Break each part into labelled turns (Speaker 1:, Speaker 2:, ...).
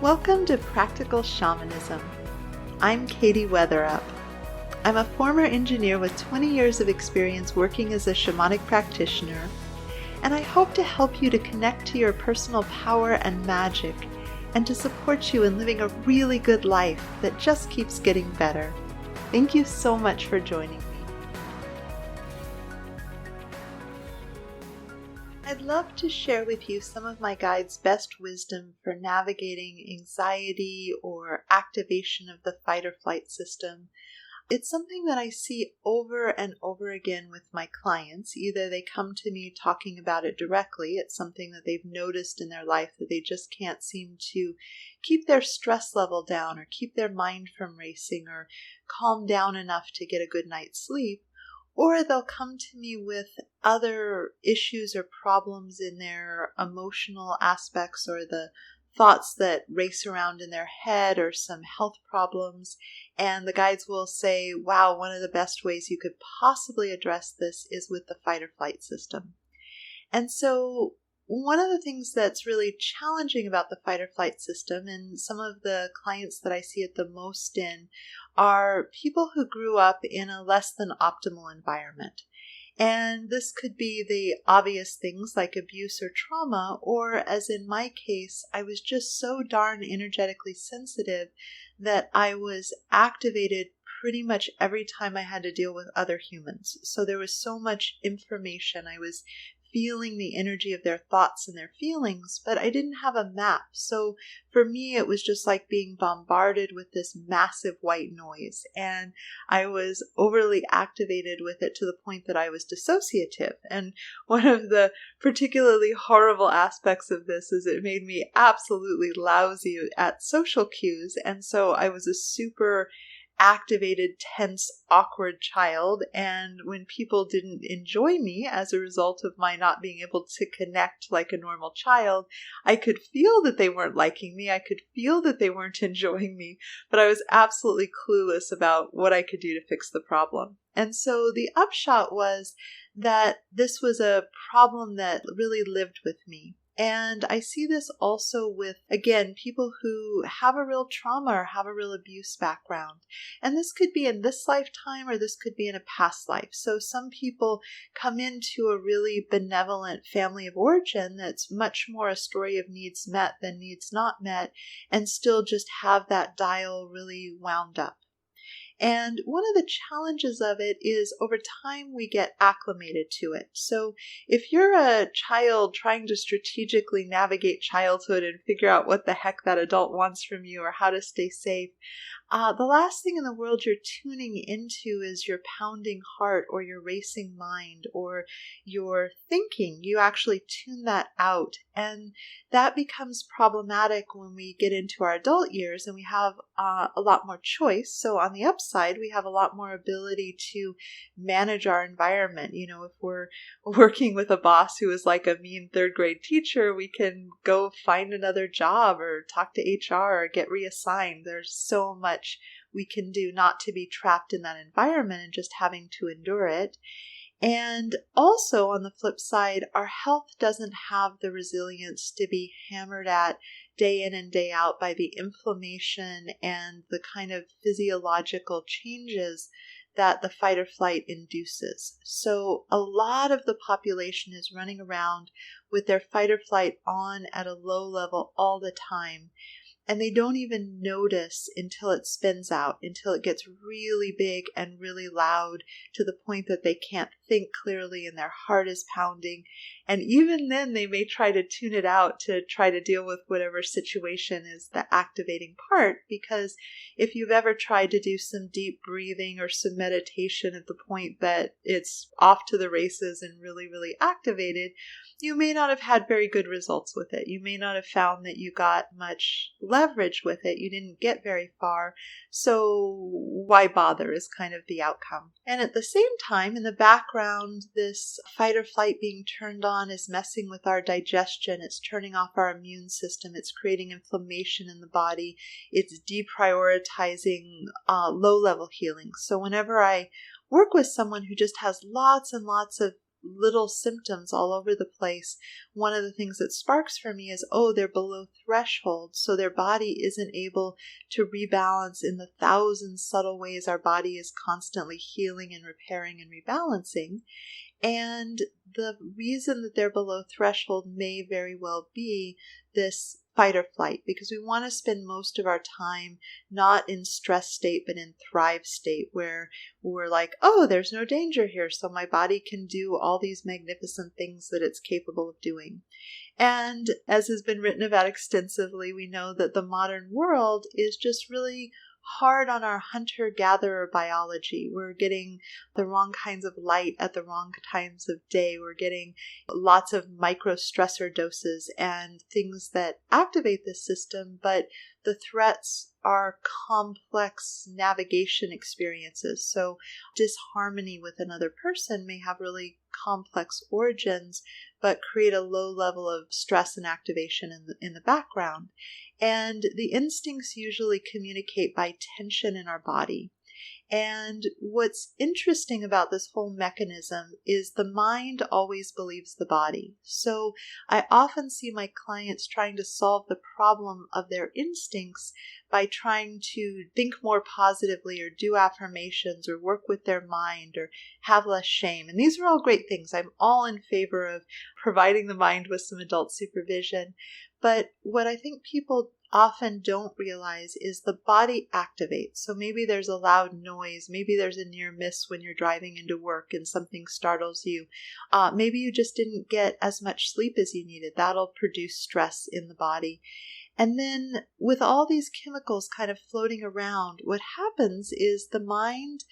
Speaker 1: Welcome to Practical Shamanism. I'm Katie Weatherup. I'm a former engineer with 20 years of experience working as a shamanic practitioner, and I hope to help you to connect to your personal power and magic and to support you in living a really good life that just keeps getting better. Thank you so much for joining me. I'd love to share with you some of my guides' best wisdom for navigating anxiety or activation of the fight or flight system. It's something that I see over and over again with my clients. Either they come to me talking about it directly, it's something that they've noticed in their life that they just can't seem to keep their stress level down or keep their mind from racing or calm down enough to get a good night's sleep. Or they'll come to me with other issues or problems in their emotional aspects or the thoughts that race around in their head or some health problems. And the guides will say, wow, one of the best ways you could possibly address this is with the fight or flight system. And so one of the things that's really challenging about the fight or flight system, and some of the clients that I see it the most in, are people who grew up in a less than optimal environment. And this could be the obvious things like abuse or trauma, or as in my case, I was just so darn energetically sensitive that I was activated pretty much every time I had to deal with other humans. So there was so much information. I was feeling the energy of their thoughts and their feelings, but I didn't have a map. So for me, it was just like being bombarded with this massive white noise. And I was overly activated with it to the point that I was dissociative. And one of the particularly horrible aspects of this is it made me absolutely lousy at social cues. And so I was a super activated, tense, awkward child. And when people didn't enjoy me as a result of my not being able to connect like a normal child, I could feel that they weren't liking me. I could feel that they weren't enjoying me, but I was absolutely clueless about what I could do to fix the problem. And so the upshot was that this was a problem that really lived with me. And I see this also with, again, people who have a real trauma or have a real abuse background. And this could be in this lifetime or this could be in a past life. So some people come into a really benevolent family of origin that's much more a story of needs met than needs not met, and still just have that dial really wound up. And one of the challenges of it is over time we get acclimated to it. So if you're a child trying to strategically navigate childhood and figure out what the heck that adult wants from you or how to stay safe, the last thing in the world you're tuning into is your pounding heart or your racing mind or your thinking. You actually tune that out. And that becomes problematic when we get into our adult years and we have a lot more choice. So on the upside, we have a lot more ability to manage our environment. You know, if we're working with a boss who is like a mean third grade teacher, we can go find another job or talk to HR or get reassigned. There's so much we can do not to be trapped in that environment and just having to endure it. And also on the flip side, our health doesn't have the resilience to be hammered at day in and day out by the inflammation and the kind of physiological changes that the fight or flight induces. So a lot of the population is running around with their fight or flight on at a low level all the time. And they don't even notice until it spins out, until it gets really big and really loud to the point that they can't think clearly and their heart is pounding. And even then they may try to tune it out to try to deal with whatever situation is the activating part. Because if you've ever tried to do some deep breathing or some meditation at the point that it's off to the races and really, really activated, you may not have had very good results with it. You may not have found that you got much leverage with it. You didn't get very far. So why bother is kind of the outcome. And at the same time, in the background, this fight or flight being turned on is messing with our digestion. It's turning off our immune system. It's creating inflammation in the body. It's deprioritizing low-level healing. So whenever I work with someone who just has lots and lots of little symptoms all over the place, one of the things that sparks for me is, oh, they're below threshold, so their body isn't able to rebalance in the thousand subtle ways our body is constantly healing and repairing and rebalancing. And the reason that they're below threshold may very well be this fight or flight, because we want to spend most of our time not in stress state, but in thrive state, where we're like, oh, there's no danger here, so my body can do all these magnificent things that it's capable of doing. And as has been written about extensively, we know that the modern world is just really hard on our hunter-gatherer biology. We're getting the wrong kinds of light at the wrong times of day. We're getting lots of micro stressor doses and things that activate this system, but the threats are complex navigation experiences. So disharmony with another person may have really complex origins, but create a low level of stress and activation in the background. And the instincts usually communicate by tension in our body. And what's interesting about this whole mechanism is the mind always believes the body. So I often see my clients trying to solve the problem of their instincts by trying to think more positively or do affirmations or work with their mind or have less shame. And these are all great things. I'm all in favor of providing the mind with some adult supervision. But what I think people often don't realize is the body activates. So maybe there's a loud noise. Maybe there's a near miss when you're driving into work and something startles you. Maybe you just didn't get as much sleep as you needed. That'll produce stress in the body. And then with all these chemicals kind of floating around, what happens is the mind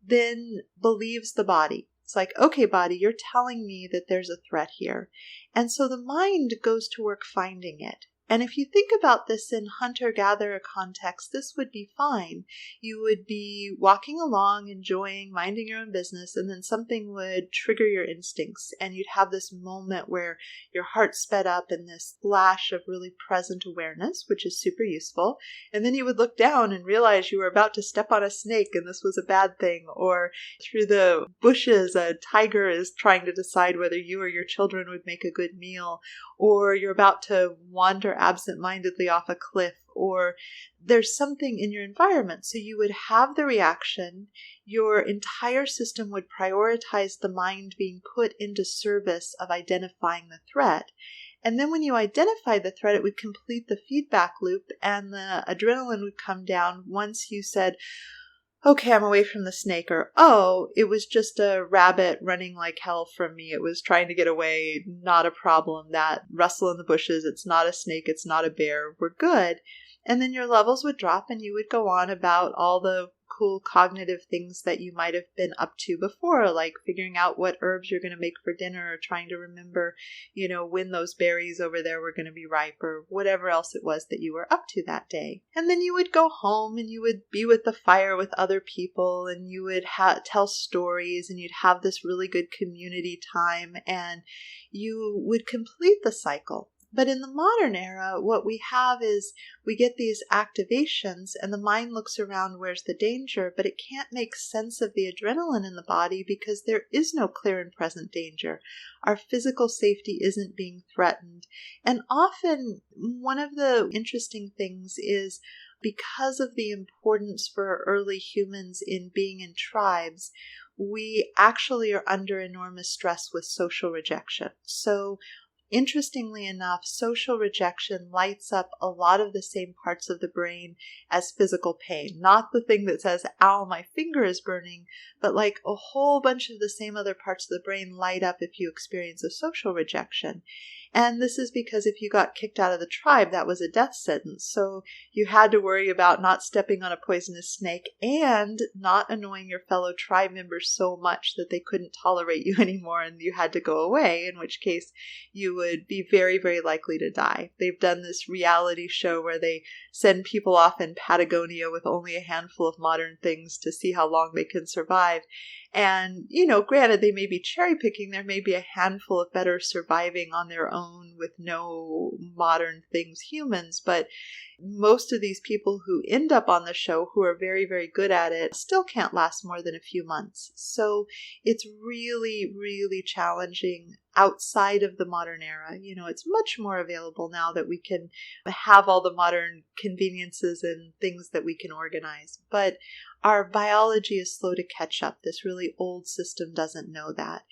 Speaker 1: then believes the body. It's like, okay, body, you're telling me that there's a threat here. And so the mind goes to work finding it. And if you think about this in hunter-gatherer context, this would be fine. You would be walking along, enjoying, minding your own business, and then something would trigger your instincts. And you'd have this moment where your heart sped up in this flash of really present awareness, which is super useful. And then you would look down and realize you were about to step on a snake and this was a bad thing. Or through the bushes, a tiger is trying to decide whether you or your children would make a good meal. Or you're about to wander absent-mindedly off a cliff, or there's something in your environment. So you would have the reaction, your entire system would prioritize the mind being put into service of identifying the threat. And then when you identify the threat, it would complete the feedback loop and the adrenaline would come down once you said, okay, I'm away from the snake, or, oh, it was just a rabbit running like hell from me. It was trying to get away. Not a problem. That rustle in the bushes, it's not a snake, it's not a bear. We're good. And then your levels would drop and you would go on about all the cool cognitive things that you might have been up to before, like figuring out what herbs you're going to make for dinner or trying to remember, when those berries over there were going to be ripe or whatever else it was that you were up to that day. And then you would go home and you would be with the fire with other people and you would tell stories and you'd have this really good community time and you would complete the cycle. But in the modern era, what we have is we get these activations and the mind looks around, where's the danger? But it can't make sense of the adrenaline in the body because there is no clear and present danger. Our physical safety isn't being threatened. And often one of the interesting things is because of the importance for early humans in being in tribes, we actually are under enormous stress with social rejection. So interestingly enough, social rejection lights up a lot of the same parts of the brain as physical pain. Not the thing that says, ow, my finger is burning, but like a whole bunch of the same other parts of the brain light up if you experience a social rejection. And this is because if you got kicked out of the tribe, that was a death sentence. So you had to worry about not stepping on a poisonous snake and not annoying your fellow tribe members so much that they couldn't tolerate you anymore and you had to go away, in which case you would be very, very likely to die. They've done this reality show where they send people off in Patagonia with only a handful of modern things to see how long they can survive. And, granted, they may be cherry picking. There may be a handful of better surviving on their own with no modern things humans, but most of these people who end up on the show who are very, very good at it still can't last more than a few months. So it's really, really challenging outside of the modern era. It's much more available now that we can have all the modern conveniences and things that we can organize. But our biology is slow to catch up. This really old system doesn't know that.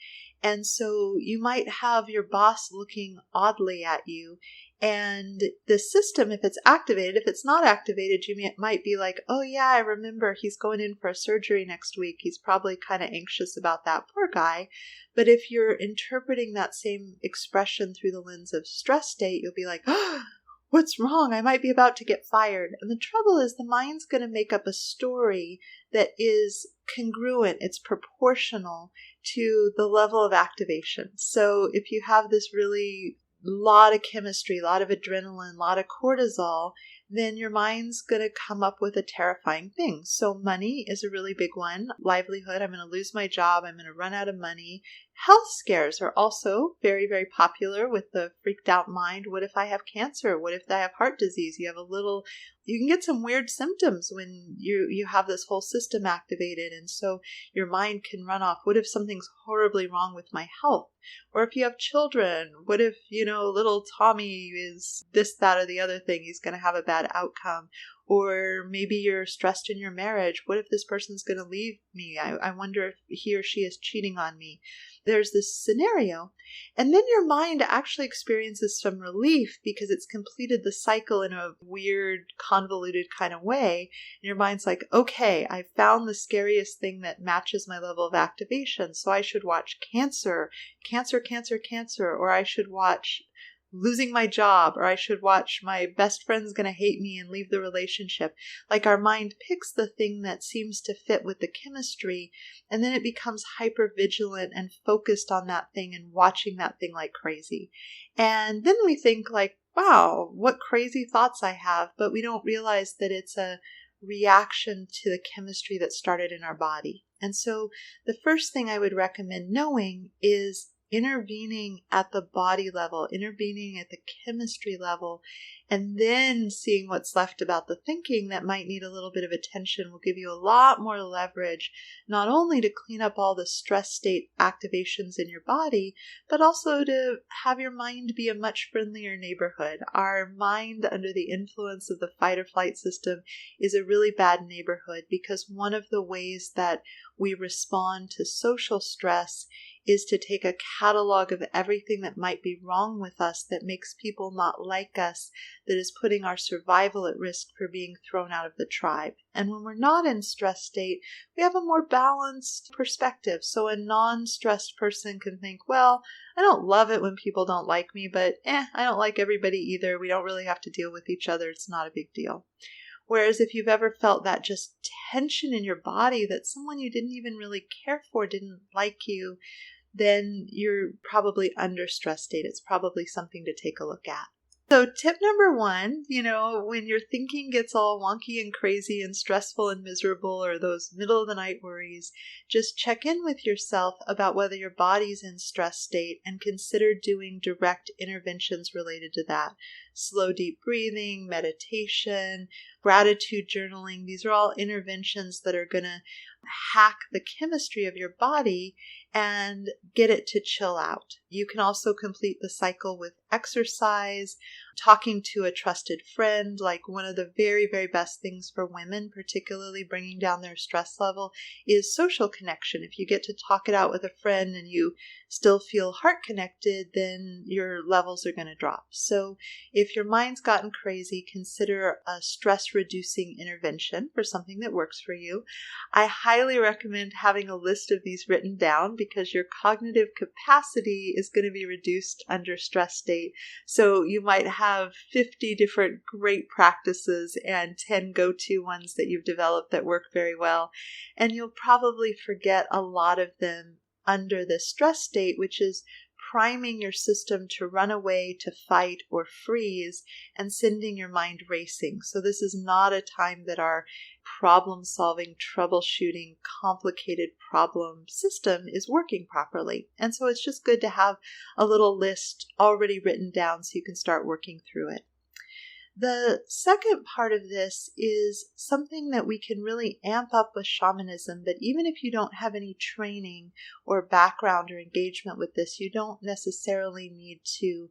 Speaker 1: And so you might have your boss looking oddly at you, and the system, if it's activated, if it's not activated, you might be like, oh yeah, I remember he's going in for a surgery next week. He's probably kind of anxious about that, poor guy. But if you're interpreting that same expression through the lens of stress state, you'll be like, oh, what's wrong? I might be about to get fired. And the trouble is the mind's going to make up a story that is congruent. It's proportional to the level of activation. So if you have this really lot of chemistry, a lot of adrenaline, a lot of cortisol, then your mind's going to come up with a terrifying thing. So money is a really big one. Livelihood, I'm going to lose my job. I'm going to run out of money. Health scares are also very, very popular with the freaked out mind. What if I have cancer? What if I have heart disease? You can get some weird symptoms when you have this whole system activated. And so your mind can run off. What if something's horribly wrong with my health? Or if you have children, what if, little Tommy is this, that, or the other thing? He's going to have a bad outcome. Or maybe you're stressed in your marriage. What if this person's going to leave me? I wonder if he or she is cheating on me. There's this scenario. And then your mind actually experiences some relief because it's completed the cycle in a weird, convoluted kind of way. And your mind's like, okay, I found the scariest thing that matches my level of activation. So I should watch cancer, or I should watch losing my job, or I should watch my best friend's going to hate me and leave the relationship. Like our mind picks the thing that seems to fit with the chemistry, and then it becomes hyper vigilant and focused on that thing and watching that thing like crazy. And then we think like, wow, what crazy thoughts I have, but we don't realize that it's a reaction to the chemistry that started in our body. And so the first thing I would recommend knowing is intervening at the body level, intervening at the chemistry level, and then seeing what's left about the thinking that might need a little bit of attention will give you a lot more leverage, not only to clean up all the stress state activations in your body, but also to have your mind be a much friendlier neighborhood. Our mind under the influence of the fight or flight system is a really bad neighborhood because one of the ways that we respond to social stress is to take a catalog of everything that might be wrong with us that makes people not like us, that is putting our survival at risk for being thrown out of the tribe. And when we're not in stress state, we have a more balanced perspective. So a non-stressed person can think, well, I don't love it when people don't like me, but I don't like everybody either. We don't really have to deal with each other. It's not a big deal. Whereas if you've ever felt that just tension in your body that someone you didn't even really care for didn't like you, then you're probably under stress state. It's probably something to take a look at. So tip number 1, when your thinking gets all wonky and crazy and stressful and miserable, or those middle of the night worries, just check in with yourself about whether your body's in stress state and consider doing direct interventions related to that. Slow, deep breathing, meditation, gratitude journaling. These are all interventions that are going to hack the chemistry of your body and get it to chill out. You can also complete the cycle with exercise, talking to a trusted friend. Like one of the very, very best things for women, particularly bringing down their stress level, is social connection. If you get to talk it out with a friend and you still feel heart connected, then your levels are going to drop. So if your mind's gotten crazy, consider a stress reducing intervention for something that works for you. I highly recommend having a list of these written down because your cognitive capacity is going to be reduced under stress state. So you might have 50 different great practices and 10 go-to ones that you've developed that work very well. And you'll probably forget a lot of them under the stress state, which is priming your system to run away, to fight, or freeze, and sending your mind racing. So this is not a time that our problem-solving, troubleshooting, complicated problem system is working properly. And so it's just good to have a little list already written down so you can start working through it. The second part of this is something that we can really amp up with shamanism, but even if you don't have any training or background or engagement with this, you don't necessarily need to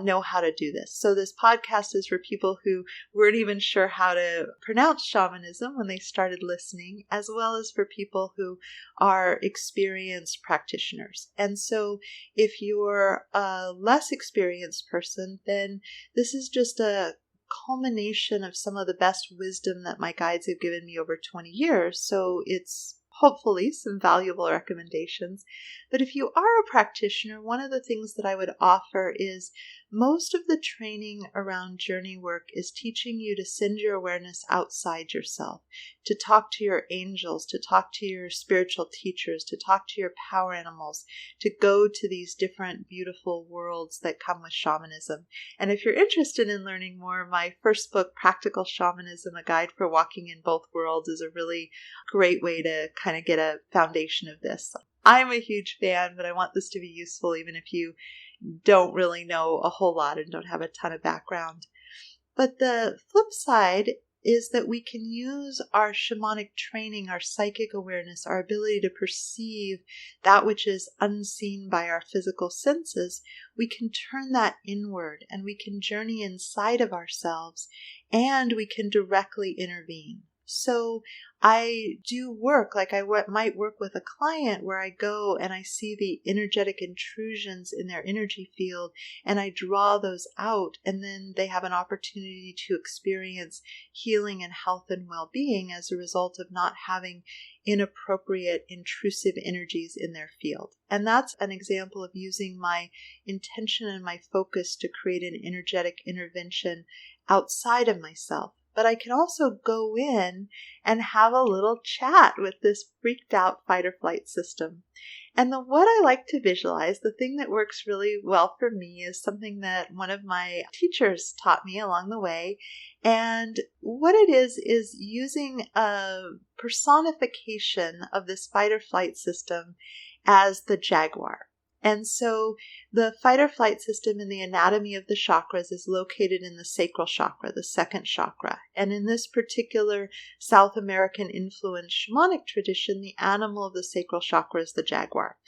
Speaker 1: know how to do this. So this podcast is for people who weren't even sure how to pronounce shamanism when they started listening, as well as for people who are experienced practitioners. And so if you're a less experienced person, then this is just a culmination of some of the best wisdom that my guides have given me over 20 years. So it's hopefully some valuable recommendations. But if you are a practitioner, one of the things that I would offer is most of the training around journey work is teaching you to send your awareness outside yourself, to talk to your angels, to talk to your spiritual teachers, to talk to your power animals, to go to these different beautiful worlds that come with shamanism. And if you're interested in learning more, my first book, Practical Shamanism, A Guide for Walking in Both Worlds, is a really great way to kind of get a foundation of this. I'm a huge fan, but I want this to be useful even if you don't really know a whole lot and don't have a ton of background. But the flip side is that we can use our shamanic training, our psychic awareness, our ability to perceive that which is unseen by our physical senses. We can turn that inward and we can journey inside of ourselves and we can directly intervene. So I do work like I might work with a client where I go and I see the energetic intrusions in their energy field and I draw those out, and then they have an opportunity to experience healing and health and well-being as a result of not having inappropriate intrusive energies in their field. And that's an example of using my intention and my focus to create an energetic intervention outside of myself. But I can also go in and have a little chat with this freaked out fight or flight system. And what I like to visualize, the thing that works really well for me, is something that one of my teachers taught me along the way. And what it is using a personification of this fight or flight system as the jaguar. And so the fight or flight system in the anatomy of the chakras is located in the sacral chakra, the second chakra. And in this particular South American influenced shamanic tradition, the animal of the sacral chakra is the jaguar.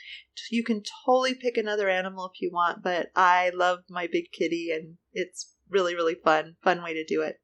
Speaker 1: You can totally pick another animal if you want, but I love my big kitty and it's really, really fun way to do it.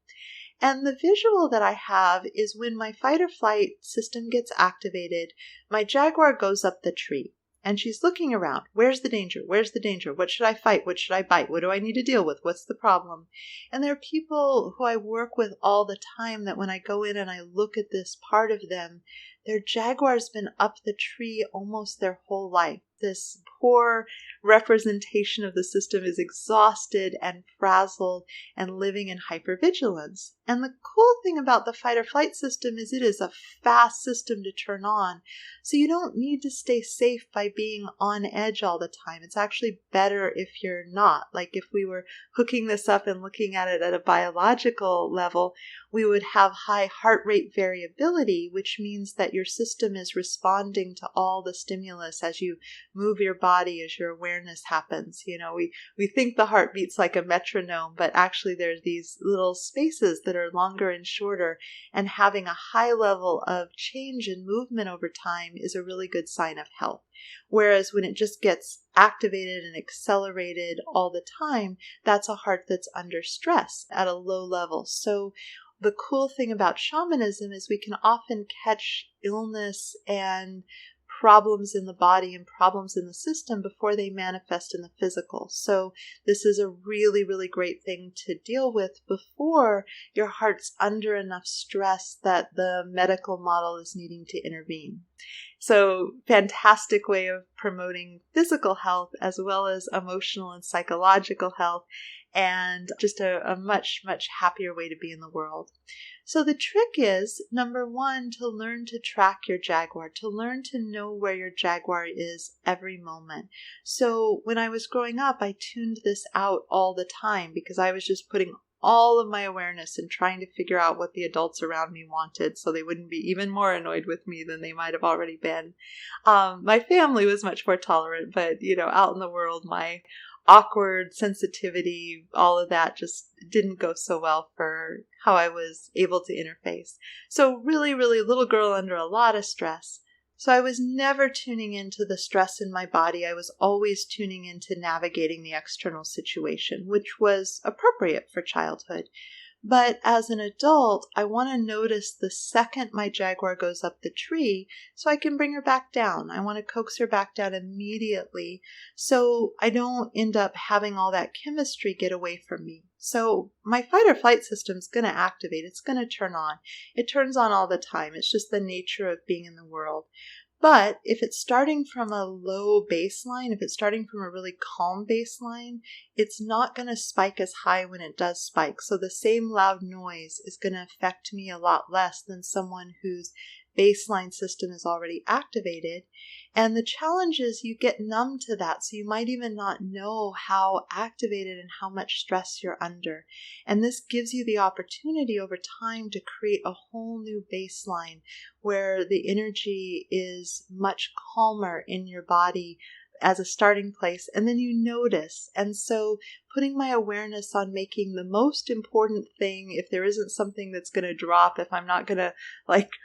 Speaker 1: And the visual that I have is when my fight or flight system gets activated, my jaguar goes up the tree. And she's looking around. Where's the danger? Where's the danger? What should I fight? What should I bite? What do I need to deal with? What's the problem? And there are people who I work with all the time that when I go in and I look at this part of them, their jaguar's been up the tree almost their whole life. This poor representation of the system is exhausted and frazzled and living in hypervigilance. And the cool thing about the fight or flight system is it is a fast system to turn on. So you don't need to stay safe by being on edge all the time. It's actually better if you're not. Like if we were hooking this up and looking at it at a biological level, we would have high heart rate variability, which means that your system is responding to all the stimulus as you move your body, as your awareness happens. You know, we think the heart beats like a metronome, but actually there's these little spaces that are longer and shorter, and having a high level of change and movement over time is a really good sign of health. Whereas when it just gets activated and accelerated all the time, that's a heart that's under stress at a low level. So the cool thing about shamanism is we can often catch illness and problems in the body and problems in the system before they manifest in the physical. So this is a really, really great thing to deal with before your heart's under enough stress that the medical model is needing to intervene. So fantastic way of promoting physical health as well as emotional and psychological health. and just a much, much happier way to be in the world. So the trick is, number one, to learn to track your jaguar, to learn to know where your jaguar is every moment. So when I was growing up, I tuned this out all the time because I was just putting all of my awareness and trying to figure out what the adults around me wanted so they wouldn't be even more annoyed with me than they might have already been. My family was much more tolerant, but, out in the world, my awkward sensitivity, all of that just didn't go so well for how I was able to interface. So really, really little girl under a lot of stress. So I was never tuning into the stress in my body. I was always tuning into navigating the external situation, which was appropriate for childhood. But as an adult, I want to notice the second my jaguar goes up the tree so I can bring her back down. I want to coax her back down immediately so I don't end up having all that chemistry get away from me. So my fight or flight system is going to activate. It's going to turn on. It turns on all the time. It's just the nature of being in the world. But if it's starting from a low baseline, if it's starting from a really calm baseline, it's not going to spike as high when it does spike. So the same loud noise is going to affect me a lot less than someone whose baseline system is already activated. And the challenge is you get numb to that. So you might even not know how activated and how much stress you're under. And this gives you the opportunity over time to create a whole new baseline where the energy is much calmer in your body as a starting place, and then you notice. And so putting my awareness on making the most important thing, if there isn't something that's going to drop, if I'm not going to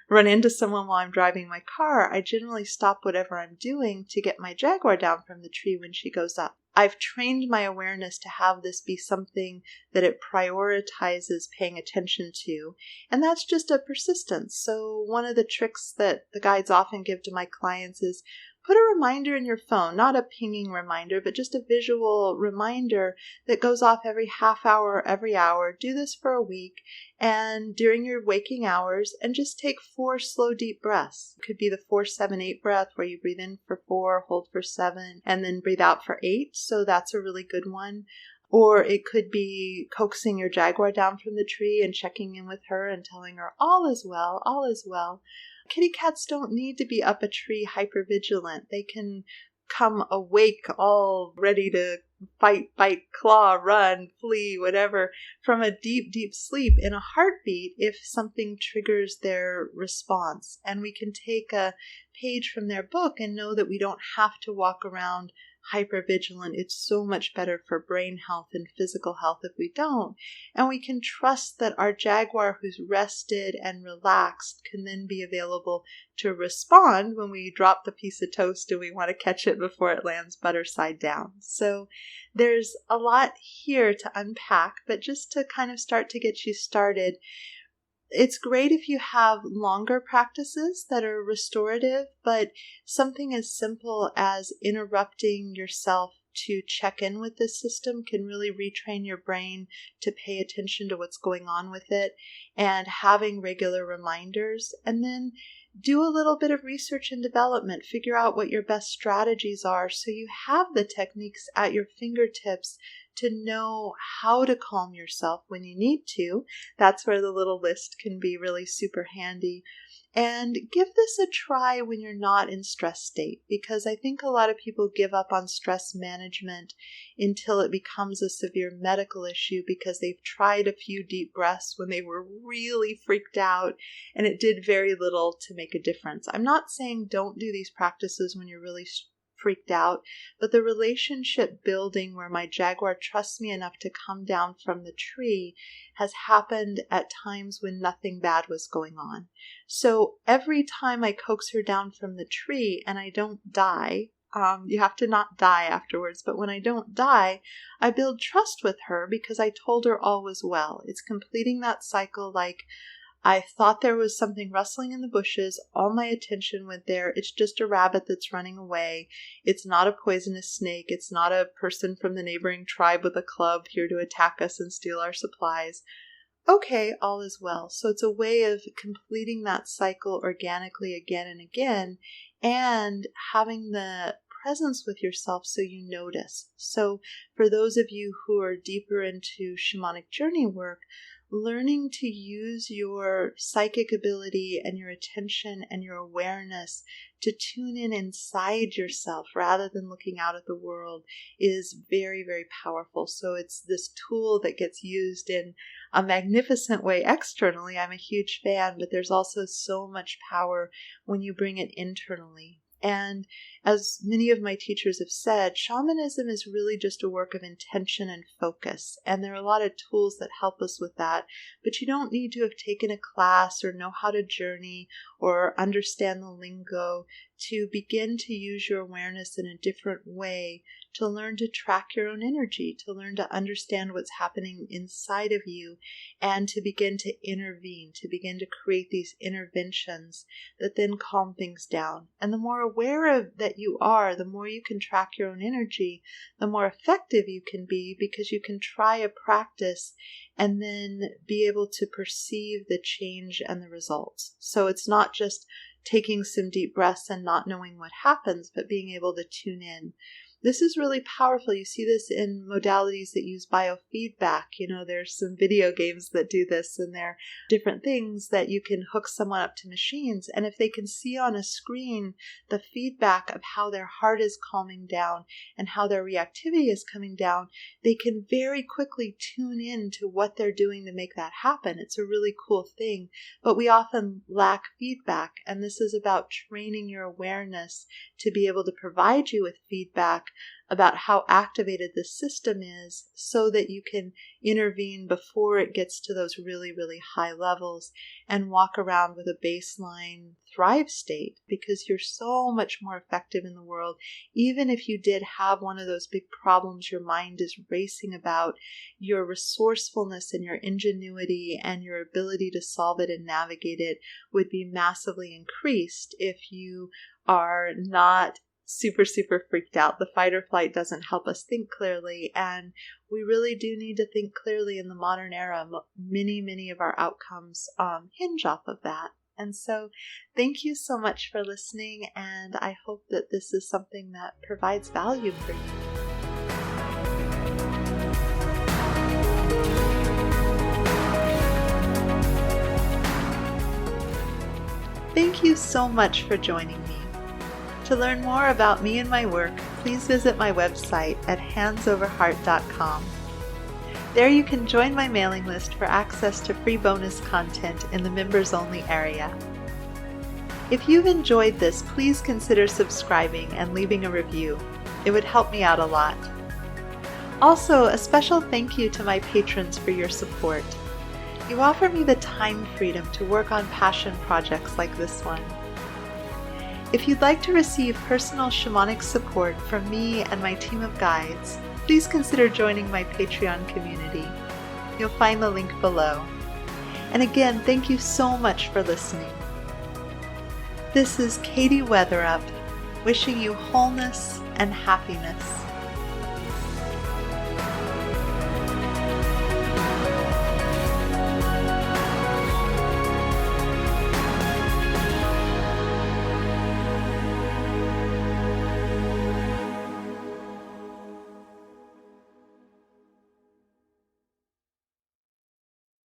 Speaker 1: run into someone while I'm driving my car, I generally stop whatever I'm doing to get my jaguar down from the tree when she goes up. I've trained my awareness to have this be something that it prioritizes paying attention to, and that's just a persistence. So one of the tricks that the guides often give to my clients is put a reminder in your phone, not a pinging reminder, but just a visual reminder that goes off every half hour, every hour. Do this for a week and during your waking hours, and just take 4 slow, deep breaths. It could be the 4-7-8 breath where you breathe in for 4, hold for 7, and then breathe out for 8. So that's a really good one. Or it could be coaxing your jaguar down from the tree and checking in with her and telling her all is well, all is well. Kitty cats don't need to be up a tree hypervigilant. They can come awake all ready to fight, bite, claw, run, flee, whatever, from a deep, deep sleep in a heartbeat if something triggers their response. And we can take a page from their book and know that we don't have to walk around hypervigilant. It's so much better for brain health and physical health if we don't. And we can trust that our jaguar who's rested and relaxed can then be available to respond when we drop the piece of toast and we want to catch it before it lands butter side down. So there's a lot here to unpack, but just to kind of start to get you started, it's great if you have longer practices that are restorative, but something as simple as interrupting yourself to check in with this system can really retrain your brain to pay attention to what's going on with it, and having regular reminders. And then do a little bit of research and development. Figure out what your best strategies are so you have the techniques at your fingertips to know how to calm yourself when you need to. That's where the little list can be really super handy. And give this a try when you're not in stress state, because I think a lot of people give up on stress management until it becomes a severe medical issue because they've tried a few deep breaths when they were really freaked out and it did very little to make a difference. I'm not saying don't do these practices when you're really freaked out, but the relationship building where my jaguar trusts me enough to come down from the tree has happened at times when nothing bad was going on. So every time I coax her down from the tree and I don't die, you have to not die afterwards, but when I don't die, I build trust with her because I told her all was well. It's completing that cycle like, I thought there was something rustling in the bushes. All my attention went there. It's just a rabbit that's running away. It's not a poisonous snake. It's not a person from the neighboring tribe with a club here to attack us and steal our supplies. Okay, all is well. So it's a way of completing that cycle organically again and again, and having the presence with yourself so you notice. So for those of you who are deeper into shamanic journey work, learning to use your psychic ability and your attention and your awareness to tune in inside yourself rather than looking out at the world is very, very powerful. So it's this tool that gets used in a magnificent way externally. I'm a huge fan, but there's also so much power when you bring it internally. And as many of my teachers have said, shamanism is really just a work of intention and focus. And there are a lot of tools that help us with that. But you don't need to have taken a class or know how to journey or understand the lingo to begin to use your awareness in a different way, to learn to track your own energy, to learn to understand what's happening inside of you, and to begin to intervene, to begin to create these interventions that then calm things down. And the more aware of that you are, the more you can track your own energy, the more effective you can be, because you can try a practice and then be able to perceive the change and the results. So it's not just taking some deep breaths and not knowing what happens, but being able to tune in. This is really powerful. You see this in modalities that use biofeedback. There's some video games that do this, and there are different things that you can hook someone up to machines. And if they can see on a screen the feedback of how their heart is calming down and how their reactivity is coming down, they can very quickly tune in to what they're doing to make that happen. It's a really cool thing, but we often lack feedback. And this is about training your awareness to be able to provide you with feedback about how activated the system is so that you can intervene before it gets to those really, really high levels and walk around with a baseline thrive state, because you're so much more effective in the world. Even if you did have one of those big problems your mind is racing about, your resourcefulness and your ingenuity and your ability to solve it and navigate it would be massively increased if you are not super, super freaked out. The fight or flight doesn't help us think clearly, and we really do need to think clearly in the modern era. Many of our outcomes hinge off of that. And so thank you so much for listening, and I hope that this is something that provides value for you. Thank you so much for joining me. To learn more about me and my work, please visit my website at handsoverheart.com. There you can join my mailing list for access to free bonus content in the members-only area. If you've enjoyed this, please consider subscribing and leaving a review. It would help me out a lot. Also, a special thank you to my patrons for your support. You offer me the time freedom to work on passion projects like this one. If you'd like to receive personal shamanic support from me and my team of guides, please consider joining my Patreon community. You'll find the link below. And again, thank you so much for listening. This is Katie Weatherup, wishing you wholeness and happiness.